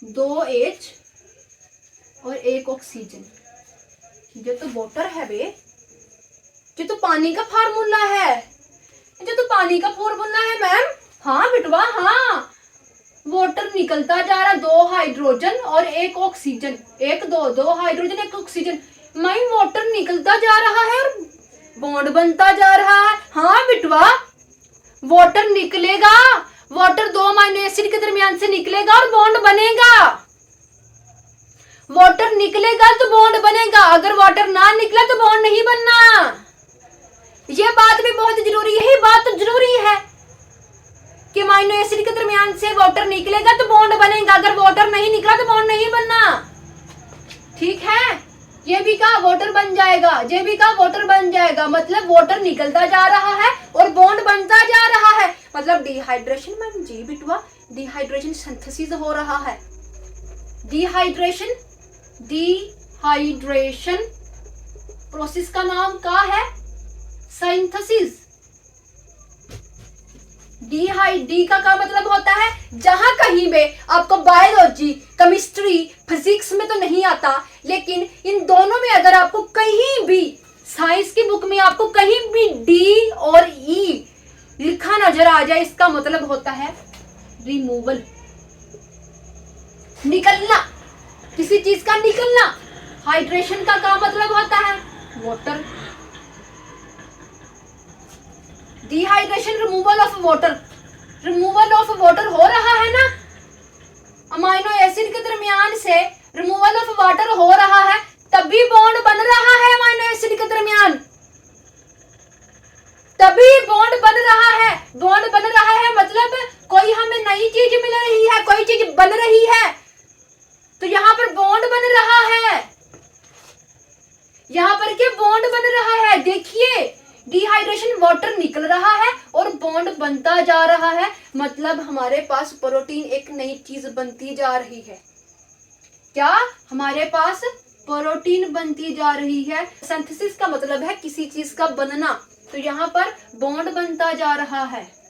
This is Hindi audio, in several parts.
2 H और 1 ऑक्सीजन। ये तो वाटर है बे, ये तो पानी का फार्मूला है, ये तो पानी का फॉर्मूला है मैम। हाँ बिटवा हाँ, वाटर निकलता जा रहा, 2 हाइड्रोजन और 1 oxygen, 2 hydrogen 1 oxygen. Ma'am water निकलता जा रहा है और बॉन्ड बनता जा रहा है। हाँ बिटवा, वाटर निकलेगा, वाटर 2 अमीनो एसिड के दरमियान से निकलेगा और बॉन्ड बनेगा। वाटर निकलेगा तो बॉन्ड बनेगा, अगर वाटर ना निकला तो बॉन्ड नहीं बनना। ये बात भी बहुत जरूरी है, यही बात तो जरूरी है कि अमीनो एसिड के दरमियान से वाटर निकलेगा तो बॉन्ड बनेगा, अगर वाटर नहीं निकला तो बॉन्ड नहीं बनना। ठीक है, ये भी कहा वाटर बन जाएगा, ये भी कहा वाटर बन जाएगा, मतलब वाटर निकलता जा रहा है और बॉन्ड बनता जा रहा है, मतलब डिहाइड्रेशन। मैम जी बिटवा, डिहाइड्रेशन सिंथेसिस हो रहा है। डिहाइड्रेशन प्रोसेस का नाम क्या है? सिंथेसिस। डी का क्या मतलब होता है? जहां कहीं पे आपको बायोलॉजी, केमिस्ट्री, फिजिक्स में तो नहीं आता, लेकिन इन दोनों में अगर आपको कहीं भी साइंस की बुक में आपको कहीं भी डी और ई लिखा नजर आ जाए, इसका मतलब होता है रिमूवल, निकलना, किसी चीज का निकलना। हाइड्रेशन का क्या मतलब होता है? Water. Dehydration removal of water, removal of water हो रहा है ना, अमीनो एसिड के दरमियान से रिमूवल ऑफ वाटर हो रहा है, तभी बॉन्ड बन रहा है अमीनो एसिड के दरमियान, तभी बॉन्ड बन रहा है। बॉन्ड बन रहा है मतलब कोई हमें नई चीज मिल रही है, कोई चीज बन रही है, तो यहाँ पर बॉन्ड बन रहा है, यहाँ पर क्या बॉन्ड बन रहा है। देखिए, डिहाइड्रेशन, वाटर निकल रहा है और बॉन्ड बनता जा रहा है, मतलब हमारे पास प्रोटीन एक नई चीज बनती जा रही है। क्या? हमारे पास प्रोटीन बनती जा रही है। सिंथेसिस का मतलब है किसी चीज का बनना, तो यहाँ पर बॉन्ड बनता जा रहा है,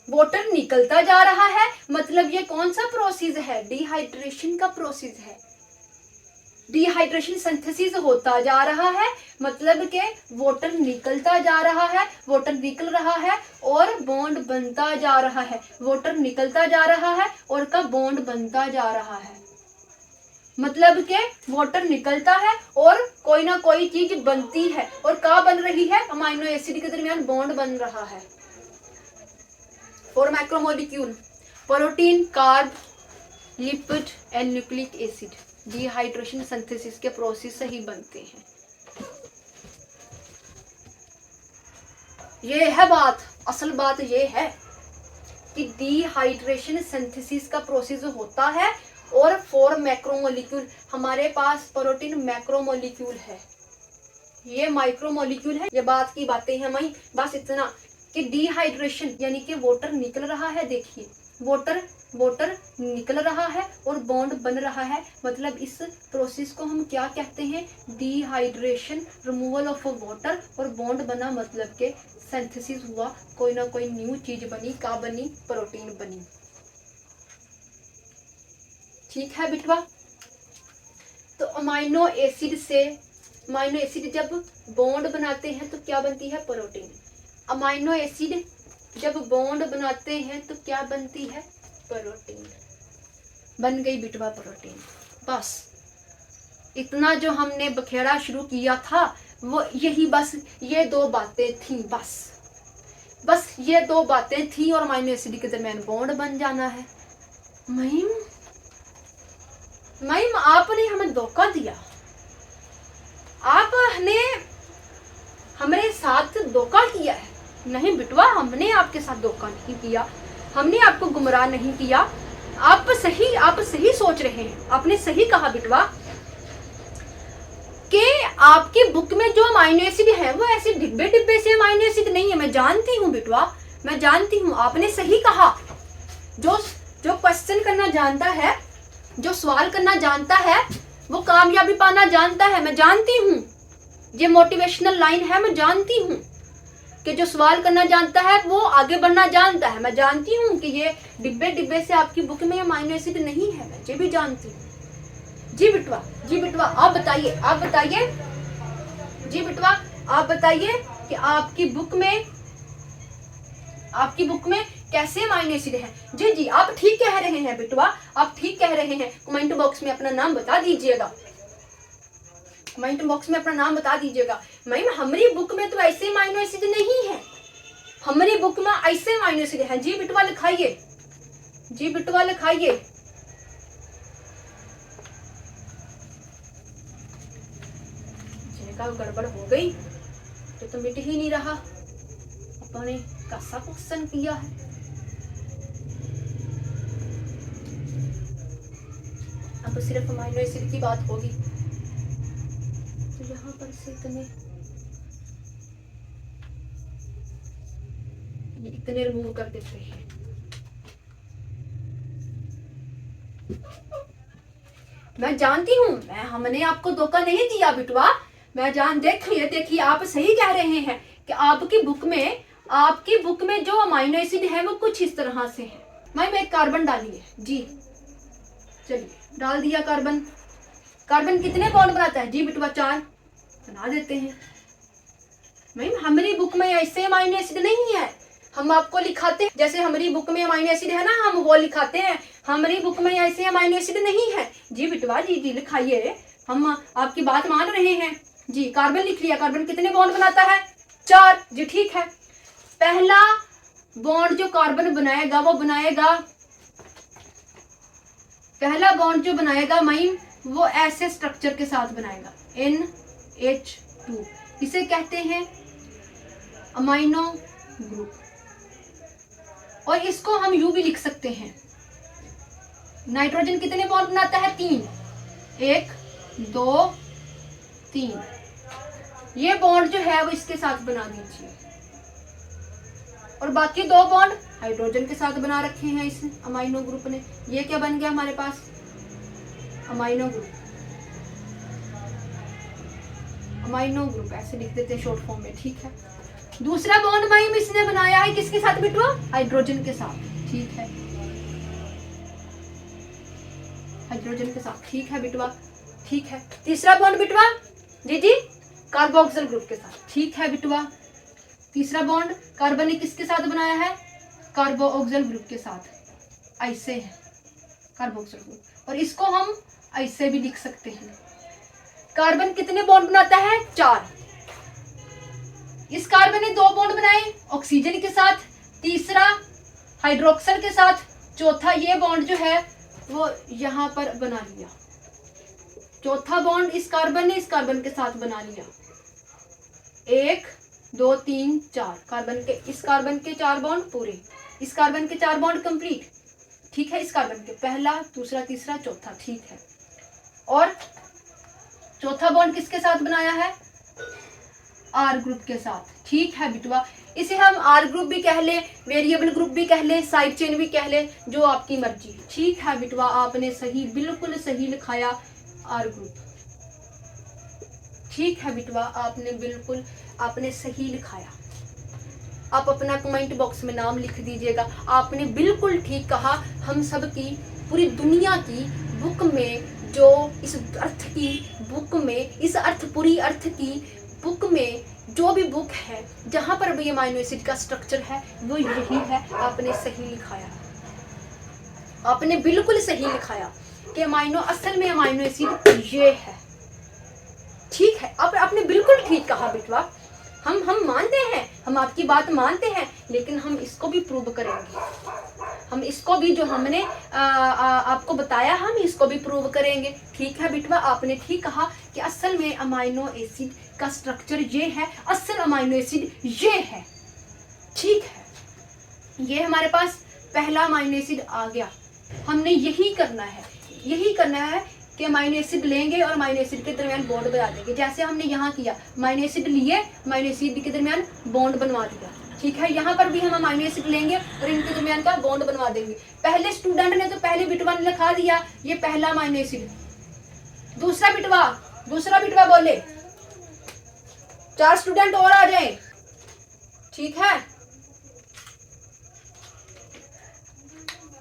वाटर निकलता जा रहा है, मतलब ये कौन सा प्रोसेस है? डिहाइड्रेशन का प्रोसेस है। डिहाइड्रेशन सिंथेसिस होता जा रहा है, मतलब के वाटर निकलता जा रहा है, वाटर निकल रहा है और बॉन्ड बनता जा रहा है, वाटर निकलता जा रहा है और का बॉन्ड बनता जा रहा है, मतलब के वाटर निकलता है और कोई ना कोई चीज बनती है, और क्या बन रही है? अमीनो एसिड के दरमियान बॉन्ड बन रहा है। 4 macromolecule, protein, carb, lipid and nucleic acid, dehydration synthesis के प्रोसेस से ही बनते हैं। ये है बात, असल बात ये है कि डिहाइड्रेशन सिंथेसिस का प्रोसेस होता है और 4 मैक्रोमोलिक्यूल, हमारे पास प्रोटीन मैक्रोमोलिक्यूल है, ये माइक्रोमोलिक्यूल है। ये बात की बातें हैं मई, बस इतना कि डिहाइड्रेशन यानी कि वाटर निकल रहा है। देखिए, वाटर निकल रहा है और बॉन्ड बन रहा है, मतलब इस प्रोसेस को हम क्या कहते हैं? डिहाइड्रेशन, रिमूवल ऑफ वाटर और बॉन्ड बना, मतलब के सिंथेसिस हुआ, कोई ना कोई न्यू चीज बनी। क्या बनी? प्रोटीन बनी। ठीक है बिटवा, तो अमीनो एसिड जब बॉन्ड बनाते हैं तो क्या बनती है? प्रोटीन। अमीनो एसिड जब बॉन्ड बनाते हैं तो क्या बनती है? प्रोटीन। बन गई बिटवा प्रोटीन। बस इतना जो हमने बखेड़ा शुरू किया था वो यही, बस ये 2 बातें थी, बस ये 2 बातें थी और अमीनो एसिड के दरमियान बॉन्ड बन जाना है। मैम आपने हमें धोखा दिया, आपने हमारे साथ धोखा किया है। नहीं बिटवा, हमने आपके साथ धोखा नहीं किया, हमने आपको गुमराह नहीं किया, आप सही सोच रहे हैं। आपने सही कहा बिटवा कि आपकी बुक में जो अमीनो एसिड है वो ऐसे डिब्बे से अमीनो एसिड नहीं है। मैं जानती हूँ बिटवा, मैं जानती हूँ, आपने सही कहा। जो क्वेश्चन करना जानता है, जो सवाल करना जानता है, वो कामयाबी पाना जानता है। मैं जानती हूँ, ये मोटिवेशनल लाइन है, मैं जानती हूँ, कि जो सवाल करना जानता है वो आगे बढ़ना जानता है। मैं जानती हूँ कि ये डिब्बे डिब्बे से आपकी बुक में अमीनो एसिड नहीं है, मैं ये भी जानती हूँ। जी बिटवा आप बताइए, जी बिटवा आप बताइए कि आपकी बुक में कैसे अमीनो एसिड है। जी आप ठीक कह रहे हैं बिटवा, आप ठीक कह रहे हैं। कमेंट बॉक्स में अपना नाम बता दीजिएगा, कमेंट बॉक्स में अपना नाम बता दीजिएगा। मैम हमारी बुक में तो ऐसे अमीनो एसिड नहीं है, हमारी बुक में ऐसे अमीनो एसिड है। जी बिटवा लिखाइए, जी बिटवा लिखाइए। का गड़बड़ हो गई तो मिट ही नहीं रहा, अपने कैसा क्वेश्चन किया है। अब सिर्फ अमीनो एसिड की बात होगी तो यहाँ पर से इतने रिमूव कर देते हैं। मैं जानती हूँ, हमने आपको धोखा नहीं दिया बिटवा, मैं देखिए आप सही कह रहे हैं कि आपकी बुक में जो अमीनो एसिड है वो कुछ इस तरह से है। मैम एक कार्बन डालिए। जी चलिए डाल दिया कार्बन। कार्बन कितने बॉन्ड बनाता है? जी बिटवा 4 बना देते हैं। मैम हमारी बुक में ऐसे अमीनो एसिड नहीं है, हम आपको लिखाते हैं जैसे हमारी बुक में अमीनो एसिड है ना, हम वो लिखाते हैं। हमारी बुक में ऐसे अमीनो एसिड नहीं है। जी बिटवा जी लिखाइए, हम आपकी बात मान रहे हैं। जी कार्बन लिख लिया। कार्बन कितने बॉन्ड बनाता है? 4। जी ठीक है। पहला बॉन्ड जो कार्बन बनाएगा वो बनाएगा, पहला बॉन्ड जो बनाएगा मैम वो ऐसे स्ट्रक्चर के साथ बनाएगा, NH2। इसे कहते हैं अमीनो ग्रुप, और इसको हम यू भी लिख सकते हैं। नाइट्रोजन कितने बॉन्ड बनाता है? 3। 1 2 3। ये बॉन्ड जो है वो इसके साथ बना दीजिए, और बाकी 2 बॉन्ड हाइड्रोजन के साथ बना रखे हैं इस अमीनो ग्रुप ने। ये क्या बन गया हमारे पास? Amino group. अमीनो ग्रुप ऐसे लिख देते हैं शॉर्ट फॉर्म में, ठीक है। दूसरा बॉन्ड मैम इसने बनाया है किसके साथ बिटवा? हाइड्रोजन के साथ, ठीक है। हाइड्रोजन के साथ, ठीक है बिटवा, ठीक है। तीसरा बॉन्ड बिटवा? जी कार्बोक्सिल ग्रुप के साथ, ठीक है बिटवा। तीसरा बॉन्ड कार्बन ने किसके साथ बनाया है? कार्बोक्सिल ग्रुप के साथ, ऐसे है कार्बोक्सिल ग्रुप, और इसको हम ऐसे भी लिख सकते हैं। कार्बन कितने बॉन्ड बनाता है? 4। इस कार्बन ने 2 बॉन्ड बनाए ऑक्सीजन के साथ, तीसरा हाइड्रोक्सिल के साथ, चौथा ये बॉन्ड जो है वो यहाँ पर बना लिया। चौथा बॉन्ड इस कार्बन के साथ बना लिया। 1 2 3 4 कार्बन के, इस कार्बन के 4 बॉन्ड पूरे, इस कार्बन के 4 बॉन्ड कंप्लीट, ठीक है। इस कार्बन के पहला, दूसरा, तीसरा, चौथा, ठीक है। और चौथा बॉन्ड किसके साथ बनाया है? आर ग्रुप के साथ, ठीक है बिटवा। इसे हम आर ग्रुप भी कह ले, वेरिएबल ग्रुप भी कह ले, साइड चेन भी कह ले, जो आपकी मर्जी, ठीक है बिटवा। आपने सही, बिल्कुल सही लिखाया, आर ग्रुप, ठीक है बिटवा। आपने सही लिखाया। आप अपना कमेंट बॉक्स में नाम लिख दीजिएगा। आपने बिल्कुल ठीक कहा। हम सब की, पूरी दुनिया की बुक में, जो इस अर्थ की बुक में, इस पूरी अर्थ की बुक में जो भी बुक है जहाँ पर भी अमीनो एसिड का स्ट्रक्चर है वो यही है। आपने सही लिखाया, आपने बिल्कुल सही लिखाया कि असल में अमीनो एसिड ये है, ठीक है। अब आपने बिल्कुल ठीक कहा बेटवा। हम मानते हैं, हम आपकी बात मानते हैं, लेकिन हम इसको भी प्रूव करेंगे। हम इसको भी, जो हमने आपको बताया, हम इसको भी प्रूव करेंगे, ठीक है बिटवा। आपने ठीक कहा कि असल में अमीनो एसिड का स्ट्रक्चर ये है, असल अमीनो एसिड ये है, ठीक है। ये हमारे पास पहला अमीनो एसिड आ गया। हमने यही करना है कि अमीनो एसिड लेंगे और अमीनो एसिड के दरमियान बॉन्ड बना देंगे, जैसे हमने यहाँ किया। अमीनो एसिड लिए, अमीनो एसिड के दरमियान बॉन्ड बनवा दिया, ठीक है। यहाँ पर भी हम अमीनो एसिड लेंगे और इनके दरमियान का बॉन्ड बनवा देंगे। पहले स्टूडेंट ने तो पहले बिटवा ने लिखा दिया ये पहला अमीनो एसिड। दूसरा बिटवा बोले, 4 स्टूडेंट और आ जाए, ठीक है,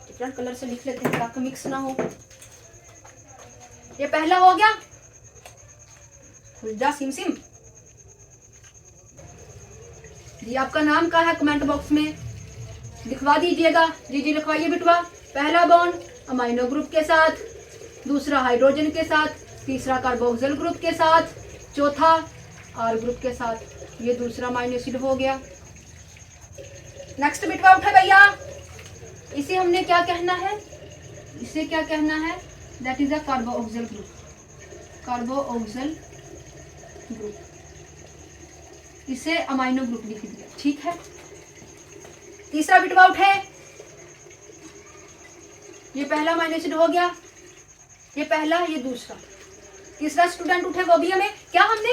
डिफरेंट कलर से लिख लेते हैं ताकि मिक्स ना हो। ये पहला हो गया, खुल जा सिम सिम। जी आपका नाम क्या है कमेंट बॉक्स में लिखवा दीजिएगा। जी जी लिखवाइए बिटवा। पहला बॉन्ड अमाइनो ग्रुप के साथ, दूसरा हाइड्रोजन के साथ, तीसरा कार्बोक्सिल ग्रुप के साथ, चौथा आर ग्रुप के साथ। ये दूसरा अमाइनो एसिड हो गया। नेक्स्ट बिटवा उठे भैया, इसे हमने क्या कहना है, इसे क्या कहना है, that is a carboxyl group, carboxyl group. इसे अमाइनो ग्रुप लिख दिया, ठीक है। तीसरा बिटवा उठे, ये पहला अमाइनो एसिड हो गया, ये पहला ये दूसरा। तीसरा स्टूडेंट उठे, वो भी हमें क्या, हमने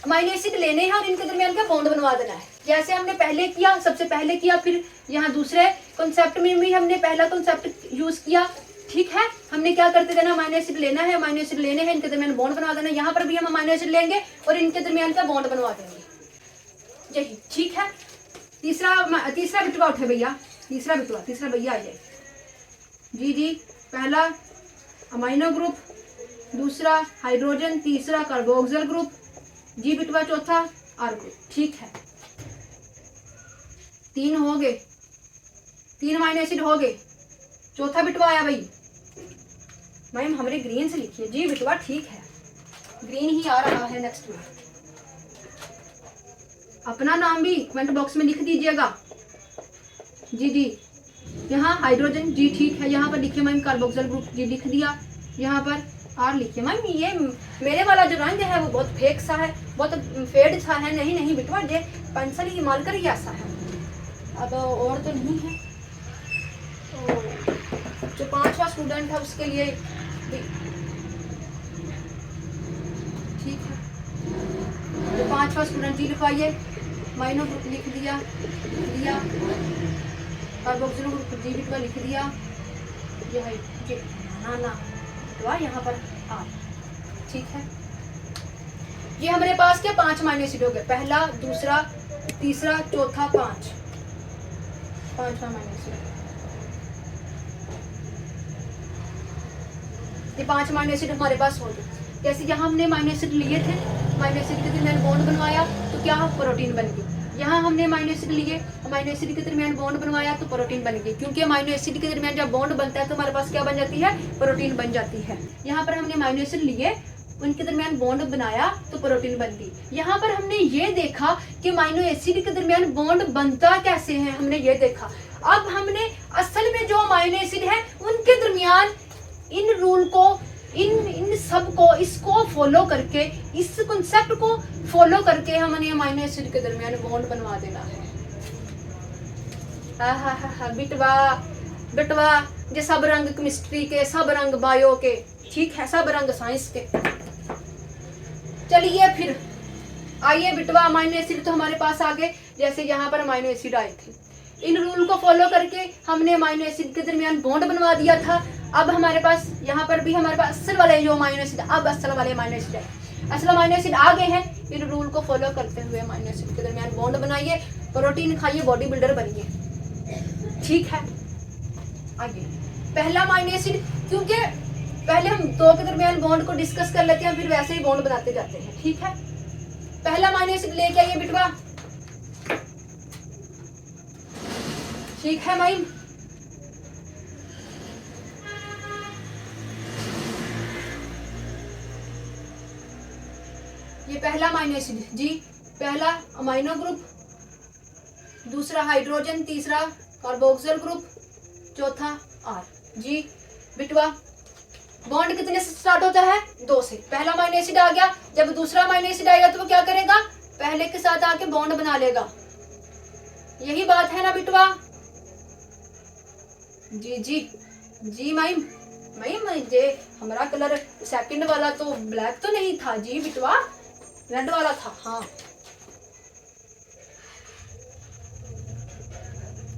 अमाइनो एसिड लेने हैं और इनके दरमियान का बॉन्ड बनवा देना है, जैसे हमने पहले किया, सबसे पहले किया, फिर यहाँ दूसरे कॉन्सेप्ट में भी हमने पहला कॉन्सेप्ट यूज किया, ठीक है। हमने क्या करते देना, अमाइनो एसिड लेना है, अमाइनो एसिड लेने हैं, इनके दरमियान बॉन्ड बनवा देना। यहाँ पर भी हम अमाइनो एसिड लेंगे और इनके दरमियान का बॉन्ड बनवा देंगे, यही ठीक है। तीसरा बिटवा उठे भैया, तीसरा बिटवा, तीसरा भैया आ जाए। जी जी, पहला अमाइनो ग्रुप, दूसरा हाइड्रोजन, तीसरा कार्बोक्सिल ग्रुप। जी बिटवा चौथा आर ग्रुप, ठीक है। 3 हो गए, 3 अमाइनो एसिड हो गए। चौथा बिटवा आया भाई, मैम हमारे ग्रीन से लिखिए। जी बिटवा ठीक है, ग्रीन ही आ रहा है नेक्स्ट में। अपना नाम भी कमेंट बॉक्स में लिख दीजिएगा। जी जी, यहाँ हाइड्रोजन, जी ठीक है। यहाँ पर लिखिए मैम कार्बोक्सिल ग्रुप, जी लिख दिया। यहाँ पर आर लिखिए। मैम ये मेरे वाला जो रंग है वो बहुत फेक सा है, बहुत फेड सा है। नहीं नहीं बिटवा, ये पेंसिल ही मार्कर ही ऐसा है, अब और तो नहीं है। तो जो 5वां स्टूडेंट है उसके लिए ठीक है, जो 5वां स्टूडेंट जी लिखवाइए। माइनो ग्रुप लिख दिया, कार्बोक्सिल ग्रुप जी बिटवा लिख दिया। ये है जी ना यहाँ पर आ, ठीक है। ये हमारे पास क्या 5 अमाइनो एसिड हो गए, पहला, दूसरा, तीसरा, चौथा, 5वां अमाइनो एसिड। ये 5 अमाइनो एसिड हमारे पास हो गए। जैसे यहाँ हमने अमाइनो एसिड लिए थे, अमाइनो एसिड के दरमियान बॉन्ड बनवाया तो क्या प्रोटीन बन गई। यहाँ हमने अमाइनो एसिड लिए, अमाइनो एसिड के दरमियान बॉन्ड बनवाया तो प्रोटीन बन गई, क्योंकि अमाइनो एसिड के दरमियान जब बॉन्ड बनता है तो हमारे पास क्या बन जाती है, प्रोटीन बन जाती है। यहाँ पर हमने अमाइनो एसिड लिए, उनके दरमियान बॉन्ड बनाया तो प्रोटीन बन गई। यहाँ पर हमने ये देखा कि अमाइनो एसिड के दरमियान बॉन्ड बनता कैसे है, हमने ये देखा। अब हमने असल में जो अमाइनो एसिड है उनके दरमियान इन रूल को, इन सब को, इसको फॉलो करके, इस कॉन्सेप्ट को फॉलो करके हमने अमाइनो एसिड के दरमियान बॉन्ड बनवा देना है। बिटवा ये सब रंग केमिस्ट्री के, सब रंग बायो के, ठीक है, सब रंग साइंस के। चलिए फिर आइए बिटवा, अमाइनो एसिड तो हमारे पास आ गए। जैसे यहाँ पर अमाइनो एसिड आए थे, इन रूल को फॉलो करके हमने अमाइनो एसिड के दरमियान बॉन्ड बनवा दिया था। अब हमारे पास यहाँ पर भी हमारे पास असल वाले जो अमाइनो एसिड, अब असल वाले अमाइनो एसिड है, असल अमाइनो एसिड आ गए हैं। इन रूल को फॉलो करते हुए अमाइनो एसिड के दरमियान बॉन्ड बनाइए, प्रोटीन खाइए, बॉडी बिल्डर बनिए, ठीक है। आगे पहला अमाइनो एसिड, क्योंकि पहले हम 2 के दरमियान बॉन्ड को डिस्कस कर लेते हैं, फिर वैसे ही बॉन्ड बनाते जाते हैं, ठीक है। पहला अमाइनो एसिड लेके आइए बिटवा, ठीक है माइम। ये पहला अमाइनो एसिड जी, पहला अमाइनो ग्रुप, दूसरा हाइड्रोजन, तीसरा कार्बोक्सिल ग्रुप, चौथा आर। जी बिटवा, बॉन्ड कितने से स्टार्ट होता है, 2 से। पहला अमाइनो एसिड आ गया, जब दूसरा अमाइनो एसिड आएगा तो वो क्या करेगा, पहले के साथ आके बॉन्ड बना लेगा। यही बात है ना बिटवा। जी जी जी माइम, ये हमारा कलर सेकंड वाला तो ब्लैक तो नहीं था जी बिटवा, रेड वाला था। हाँ,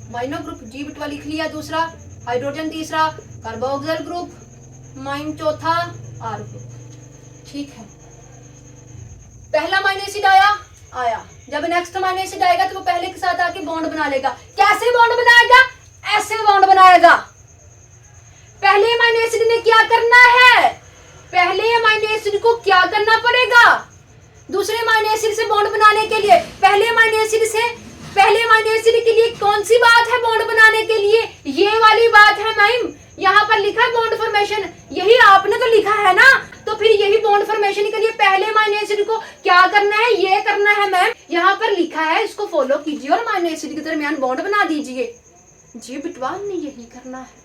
अमाइनो ग्रुप जी बिटवा लिख लिया, दूसरा हाइड्रोजन, तीसरा कार्बोक्सिल ग्रुप, माइम चौथा आर ग्रुप, ठीक है। पहला अमाइनो एसिड आया, जब नेक्स्ट अमाइनो एसिड आएगा तो वो पहले के साथ आके बॉन्ड बना लेगा। कैसे बॉन्ड बनाएगा? ऐसे बॉन्ड बनाएगा। पहले अमाइनो एसिड ने क्या करना है? पहले अमाइनो एसिड को क्या करना पड़ेगा? दूसरे अमाइनो एसिड से बॉन्ड बनाने के लिए पहले अमाइनो एसिड के लिए कौन सी बात है बॉन्ड बनाने के लिए? ये वाली बात है मैम। यहाँ पर लिखा है बॉन्ड फॉर्मेशन, यही आपने तो लिखा है ना, तो फिर यही बॉन्ड फॉर्मेशन के लिए पहले अमाइनो एसिड को क्या करना है? ये करना है मैम। यहाँ पर लिखा है, इसको फॉलो कीजिए और अमाइनो एसिड के दरमियान बॉन्ड बना दीजिए। जी बेटवा हमने यही करना है,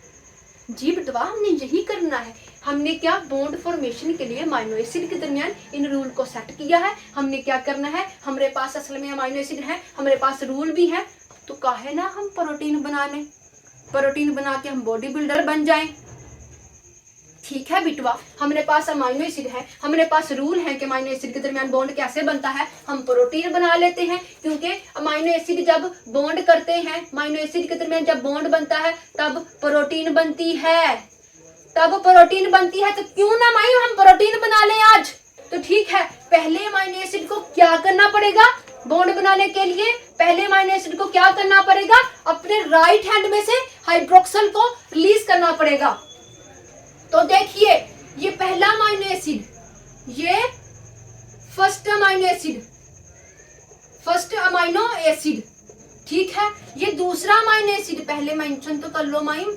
जी बेटवा हमने यही करना है। हमने क्या बॉन्ड फॉर्मेशन के लिए अमाइनो एसिड के दरमियान इन रूल को सेट किया है। हमने क्या करना है, हमारे पास असल में अमाइनो एसिड है, हमारे पास रूल भी है, तो काहे ना हम प्रोटीन बना के हम बॉडी बिल्डर बन जाएं। ठीक है बिटवा, हमारे पास अमाइनो एसिड है, हमारे पास रूल है कि अमाइनो एसिड के दरमियान बॉन्ड कैसे बनता है, हम प्रोटीन बना लेते हैं। क्योंकि अमाइनो एसिड जब बॉन्ड करते हैं, अमाइनो एसिड के दरमियान जब बॉन्ड बनता है तब प्रोटीन बनती है, तो क्यों ना माई हम प्रोटीन बना लें आज। तो ठीक है, पहले अमाइनो एसिड को क्या करना पड़ेगा बॉन्ड बनाने के लिए? पहले अमाइनो एसिड को क्या करना पड़ेगा? अपने राइट हैंड में से हाइड्रोक्सल को रिलीज करना पड़ेगा। तो देखिए, ये पहला अमाइनो एसिड, ये फर्स्ट अमाइनो एसिड, ठीक है। ये दूसरा अमाइनो एसिड, पहले मेंशन तो कर लो माइम।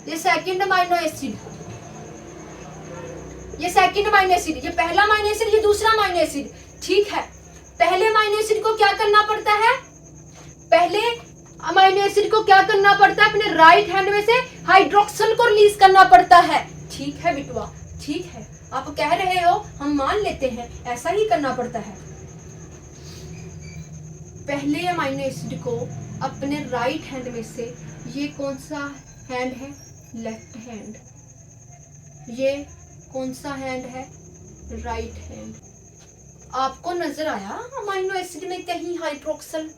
ये सेकंड अमाइनो एसिड, ये पहला अमाइनो एसिड, ये दूसरा अमाइनो एसिड, ठीक है। पहले अमाइनो एसिड को क्या करना पड़ता है? अपने राइट हैंड में से हाइड्रोक्सल को रिलीज करना पड़ता है। ठीक है बिटवा, ठीक है, आप कह रहे हो, हम मान लेते हैं, ऐसा ही करना पड़ता है। पहले अमाइनो एसिड को अपने राइट हैंड में से, ये कौन सा हैंड है? Left hand. ये कौन सा हैंड है? Right hand. आपको नजर आया अमाइनो एसिड में कहीं हाइड्रोक्सल?